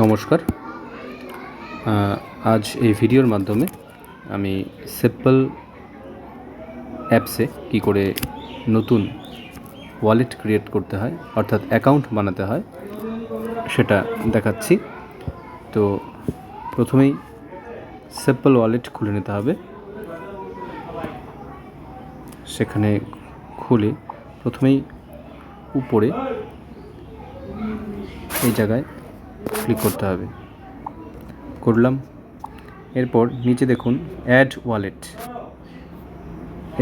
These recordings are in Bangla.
নমস্কার। আজ এই ভিডিওর মাধ্যমে আমি সিম্পল অ্যাপসে কী করে নতুন ওয়ালেট ক্রিয়েট করতে হয়, অর্থাৎ অ্যাকাউন্ট বানাতে হয়, সেটা দেখাচ্ছি। তো প্রথমেই সিম্পল ওয়ালেট খুলে নিতে হবে। সেখানে খুলে প্রথমেই উপরে এই জায়গায় ক্লিক করতে হবে। করলাম। এরপর নিচে দেখুন অ্যাড ওয়ালেট,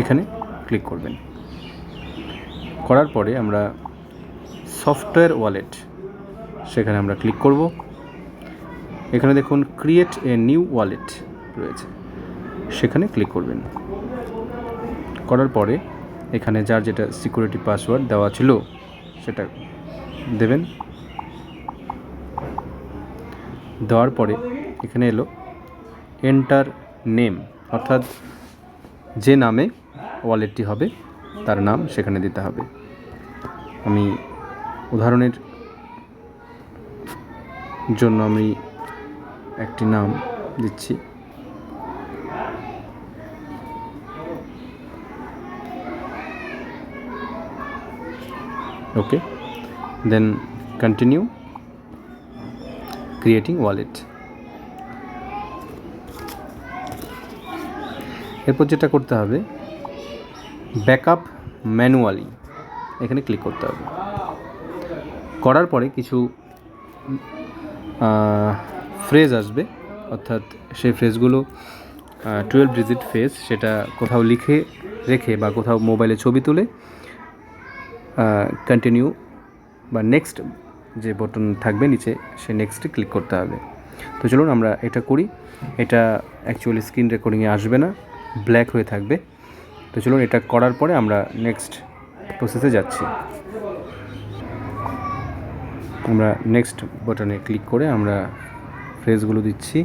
এখানে ক্লিক করবেন। করার পরে আমরা সফটওয়্যার ওয়ালেট, সেখানে আমরা ক্লিক করব। এখানে দেখুন ক্রিয়েট এ নিউ ওয়ালেট রয়েছে, সেখানে ক্লিক করবেন। করার পরে এখানে যার যেটা সিকিউরিটি পাসওয়ার্ড দেওয়া ছিল সেটা দেবেন। দেওয়ার পরে এখানে এলো এন্টার নেম, অর্থাৎ যে নামে ওয়ালেটটি হবে তার নাম সেখানে দিতে হবে। আমি উদাহরণের জন্য আমি একটি নাম দিচ্ছি। ওকে, দেন কন্টিনিউ ক্রিয়েটিং ওয়ালেট। এরপর যেটা করতে হবে, ব্যাকআপ ম্যানুয়ালি, এখানে ক্লিক করতে হবে। করার পরে কিছু ফ্রেজ আসবে, অর্থাৎ সেই ফ্রেজগুলো 12 ডিজিট ফ্রেজ, সেটা কোথাও লিখে রেখে বা কোথাও মোবাইলে ছবি তুলে কন্টিনিউ বা নেক্সট যে বটন থাকবে নিচে, সে নেক্সটে ক্লিক করতে হবে। তো চলুন আমরা এটা করি। এটা অ্যাকচুয়ালি স্ক্রিন রেকর্ডিংয়ে আসবে না, ব্ল্যাক হয়ে থাকবে। তো চলুন এটা করার পরে আমরা নেক্সট প্রসেসে যাচ্ছি। আমরা নেক্সট বাটনে ক্লিক করে আমরা ফ্রেজগুলো দিচ্ছি।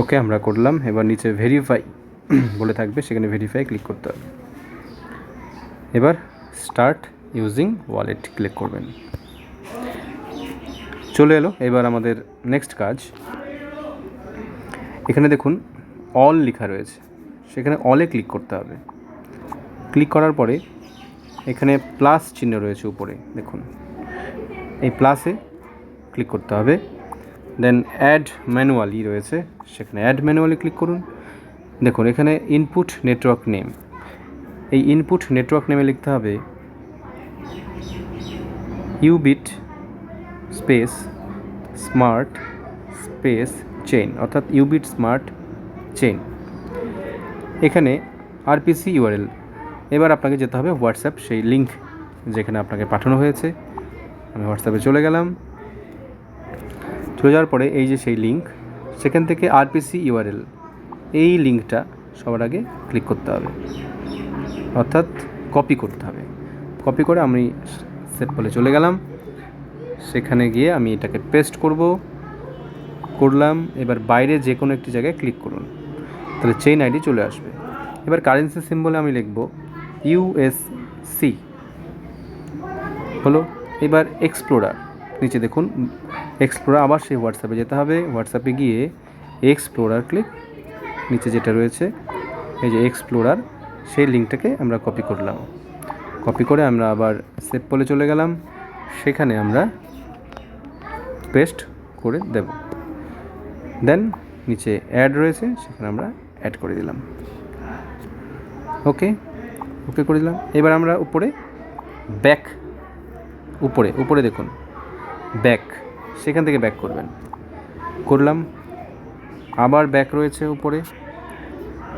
ওকে, আমরা করলাম। এবার নিচে ভেরিফাই বলে থাকবে, সেখানে ভেরিফাই ক্লিক করতে হবে। এবার স্টার্ট ইউজিং ওয়ালেট ক্লিক করবেন। চলে এলো। এবার আমাদের নেক্সট কাজ, এখানে দেখুন অল লেখা রয়েছে, সেখানে অলে ক্লিক করতে হবে। ক্লিক করার পরে এখানে প্লাস চিহ্ন রয়েছে উপরে, দেখুন এই প্লাসে ক্লিক করতে হবে। দেন অ্যাড ম্যানুয়ালি রয়েছে, সেখানে অ্যাড ম্যানুয়ালি ক্লিক করুন। দেখুন এখানে ইনপুট নেটওয়ার্ক নেম, এই ইনপুট নেটওয়ার্ক নেমে লিখতে হবে ইউবিট স্পেস স্মার্ট স্পেস চেইন, অর্থাৎ ইউবিট স্মার্ট চেইন। এখানে আরপিসি ইউআরএল। এবার আপনাকে যেতে হবে হোয়াটসঅ্যাপ, সেই লিঙ্ক যেখানে আপনাকে পাঠানো হয়েছে। আমি হোয়াটসঅ্যাপে চলে গেলাম। চলে যাওয়ার পরে এই যে সেই লিঙ্ক, সেখান থেকে আরপিসি ইউআরএল, এই লিঙ্কটা সবার আগে ক্লিক করতে হবে, অর্থাৎ কপি করতে হবে। কপি করে আমি সিম্পলে চলে গেলাম। সেখানে গিয়ে আমি এটাকে পেস্ট করলাম। এবার বাইরে যে কোনো একটি জায়গায় ক্লিক করুন, তাহলে চেইন আইডি চলে আসবে। এবার কারেন্সি সিম্বলে আমি লিখব ইউএসসি, হলো। এবার এক্সপ্লোরার, নিচে দেখুন এক্সপ্লোরার, আবার সেই হোয়াটসঅ্যাপে যেতে হবে। হোয়াটসঅ্যাপে গিয়ে এক্সপ্লোরার ক্লিক, নিচে যেটা রয়েছে এই যে এক্সপ্লোরার, সেই লিঙ্কটাকে আমরা কপি করলাম। কপি করে আমরা আবার সিম্পলে চলে গেলাম, সেখানে আমরা পেস্ট করে দেব। দেন নিচে অ্যাড রয়েছে, সেখানে আমরা অ্যাড করে দিলাম। ওকে করে দিলাম। এবার আমরা উপরে ব্যাক, উপরে দেখুন ব্যাক, সেখান থেকে ব্যাক করলাম। আবার ব্যাক রয়েছে উপরে,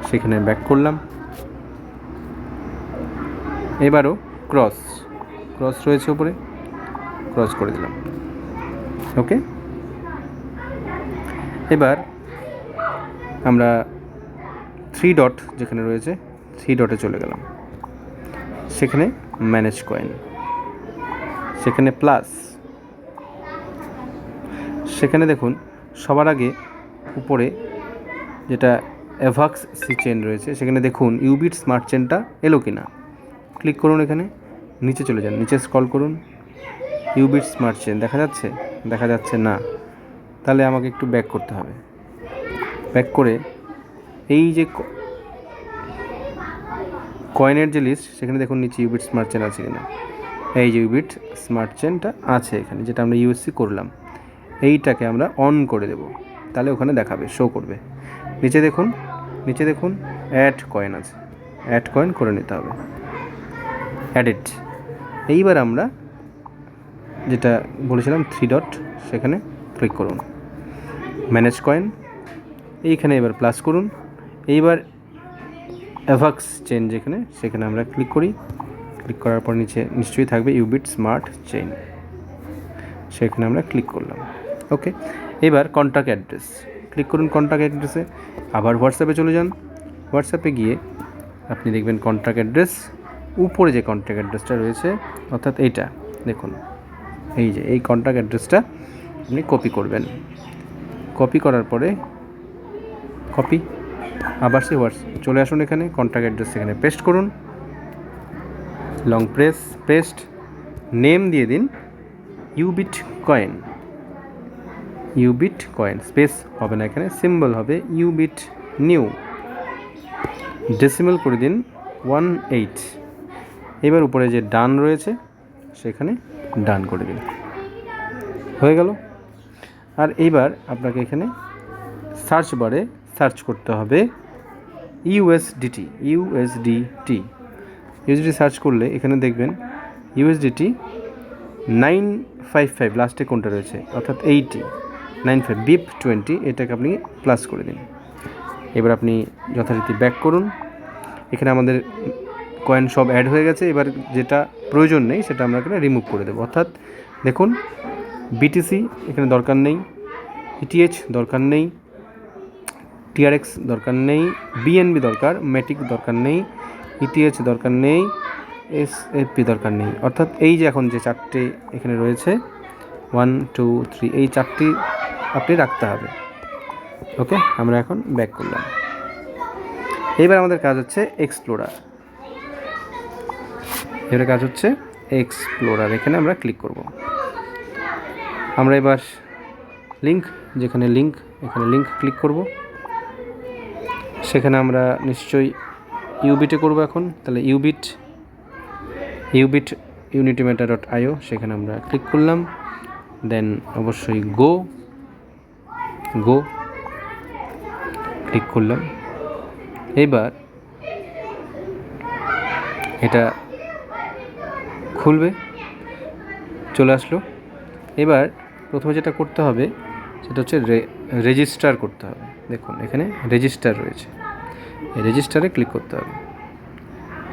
সেখানে ব্যাক করলাম। এবারও ক্রস রয়েছে উপরে, ক্রস করে দিলাম। ওকে, এবার আমরা 3 ডট যেখানে রয়েছে 3 ডটে চলে গেলাম, সেখানে ম্যানেজ কয়েন, সেখানে প্লাস, সেখানে দেখুন সবার আগে উপরে যেটা অ্যাভাক্স সি চেন রয়েছে সেখানে দেখুন ইউবিট স্মার্ট চেনটা এলো কি না। ক্লিক করুন, এখানে নিচে চলে যান, নিচে স্ক্রল করুন, ইউবিট স্মার্ট চেন দেখা যাচ্ছে না, তাহলে আমাকে একটু ব্যাক করতে হবে। ব্যাক করে এই যে কয়েনের যে লিস্ট সেখানে দেখুন নিচে ইউবিট স্মার্ট চেন আছে কিনা। এই যে ইউবিট স্মার্ট চেনটা আছে এখানে, যেটা আমরা ইউএসসি করলাম, এইটাকে আমরা অন করে দেব, তাহলে ওখানে দেখাবে, শো করবে। নিচে দেখুন অ্যাড কয়েন আছে, অ্যাড কয়েন করে নিতে হবে, অ্যাডেড। এইবার আমরা যেটা বলেছিলাম 3 ডট, সেখানে ক্লিক করুন, ম্যানেজ কয়েন, এইখানে এবার প্লাস করুন। এইবার অ্যাভাক্স চেন যেখানে, সেখানে আমরা ক্লিক করি। ক্লিক করার পর নিচে নিশ্চয়ই থাকবে ইউবিট স্মার্ট চেইন, সেখানে আমরা ক্লিক করলাম। ওকে, এবার কন্ট্যাক্ট অ্যাড্রেস, ক্লিক করুন কন্ট্যাক্ট অ্যাড্রেসে, আবার হোয়াটসঅ্যাপে চলে যান। হোয়াটসঅ্যাপে গিয়ে আপনি দেখবেন কন্ট্যাক্ট অ্যাড্রেস, উপরে যে কন্ট্যাক্ট অ্যাড্রেসটা রয়েছে, অর্থাৎ এইটা দেখুন, এই যে এই কন্ট্যাক্ট অ্যাড্রেসটা আপনি কপি করবেন। কপি করার পরে আবার সে চলে আসুন, এখানে কন্ট্যাক্ট অ্যাড্রেস এখানে পেস্ট করুন, লং পেস্ট, নেম দিয়ে দিন ইউবিট কয়েন, স্পেস হবে না এখানে, সিম্বল হবে ইউবিট নিউ, ডেসিমেল করে দিন 18। এবার উপরে যে ডান রয়েছে সেখানে ডান করে দিন, হয়ে গেল। আর এইবার আপনাকে এখানে সার্চ বারে সার্চ করতে হবে ইউএসডিটি সার্চ করলে এখানে দেখবেন ইউএসডিটি 955 লাস্টে কোনটা রয়েছে, অর্থাৎ 95 BIP 20, এটাকে আপনি প্লাস করে দিন। এবার আপনি যথারীতি ব্যাক করুন, এখানে আমাদের কয়েন সব অ্যাড হয়ে গেছে। এবার যেটা প্রয়োজন নেই সেটা আমরা এখানে রিমুভ করে দেবো, অর্থাৎ দেখুন বিটিসি এখানে দরকার নেই, ইটিএইচ দরকার নেই, টিআরএক্স দরকার নেই, বিএনবি দরকার, ম্যাটিক দরকার নেই, ইটিএইচ দরকার নেই, এসএফপি দরকার নেই। অর্থাৎ এই যে এখন যে 4টে এখানে রয়েছে 1 2 3, এই 4টি আপনি রাখতে হবে। ওকে, আমরা এখন ব্যাক করলাম। এবার আমাদের কাজ হচ্ছে এক্সপ্লোরার, এখানে আমরা ক্লিক করব। আমরা এবার এখানে লিঙ্ক ক্লিক করব, সেখানে আমরা নিশ্চয়ই ইউবিটে করব এখন, তাহলে ইউবিট unitimeter.io, সেখানে আমরা ক্লিক করলাম, দেন অবশ্যই গো ক্লিক করলাম। এবার এটা খুলবে, চলে আসলো। এবার প্রথমে যেটা করতে হবে সেটা হচ্ছে রেজিস্টার করতে হবে। দেখুন এখানে রেজিস্টার রয়েছে, এই রেজিস্টারে ক্লিক করতে হবে,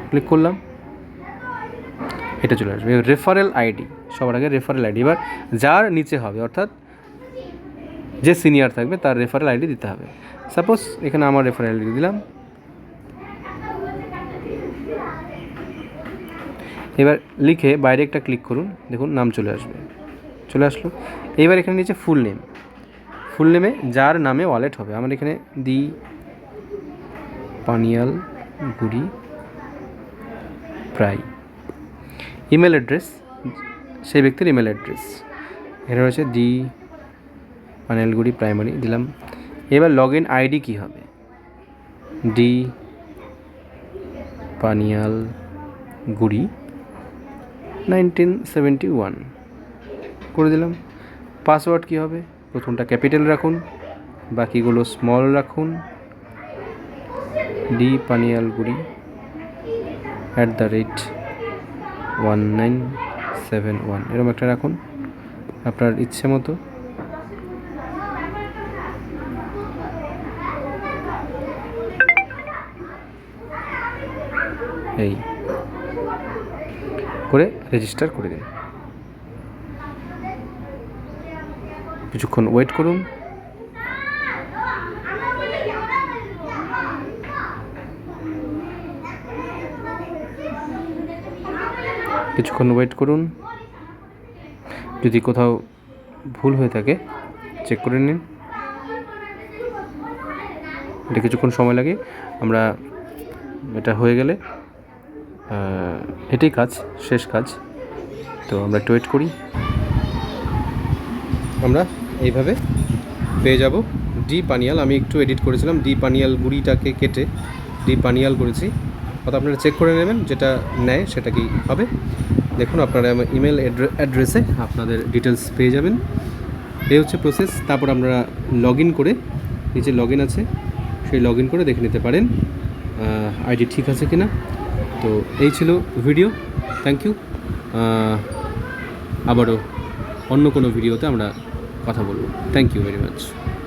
ক্লিক করলাম, এটা চলে আসবে। রেফারেল আইডি, সবার আগে রেফারেল আইডি, এবার যার নিচে হবে অর্থাৎ যে সিনিয়র থাকবে তার রেফারেল আইডি দিতে হবে। সাপোজ এখানে আমার রেফারেল আইডি দিলাম, এবার লিখে বাইরে একটা ক্লিক করুন, দেখুন নাম চলে আসলো। এবার এখানে নিচে ফুল নেমে যার নামে ওয়ালেট হবে, আমার এখানে দি পানিয়াল গুড়ি প্রায়, ইমেল অ্যাড্রেস সেই ব্যক্তির ইমেল অ্যাড্রেস এখানে রয়েছে দি পানিয়ালগুড়ি প্রাইমারি দিলাম। এবার লগ ইন আইডি কী হবে, দি পানিয়ালগুড়ি 1971 করে দিলাম। পাসওয়ার্ড কী হবে, প্রথমটা ক্যাপিটাল রাখুন, বাকিগুলো স্মল রাখুন, দি পানিয়ালগুড়ি @1971 এরকম একটা রাখুন আপনার ইচ্ছে মতো। এই করে রেজিস্টার করে দিন। কিছুক্ষণ ওয়েট করুন। কিছুক্ষণ ওয়েট করুন, যদি কোথাও ভুল হয়ে থাকে চেক করে নিন। এটা কিছুক্ষণ সময় লাগে, আমরা এটা হয়ে গেলে এটাই কাজ, শেষ কাজ। তো আমরা একটু ওয়েট করি। আমরা এইভাবে পেয়ে যাব ডি পানিয়াল। আমি একটু এডিট করেছিলাম, ডি পানিয়াল গুঁড়িটাকে কেটে ডি পানিয়াল করেছি। অর্থাৎ আপনারা চেক করে নেবেন, যেটা নেয় সেটা কি হবে। দেখুন আপনারা ইমেল অ্যাড্রেসে আপনাদের ডিটেলস পেয়ে যাবেন। এই হচ্ছে প্রসেস। তারপর আপনারা লগ ইন করে, নিচে লগ ইন আছে, সেই লগ ইন করে দেখে নিতে পারেন আইডি ঠিক আছে কিনা। তো এই ছিল ভিডিও। Thank you. আবারও অন্য কোনো ভিডিওতে আমরা কথা বলবো। Thank you very much.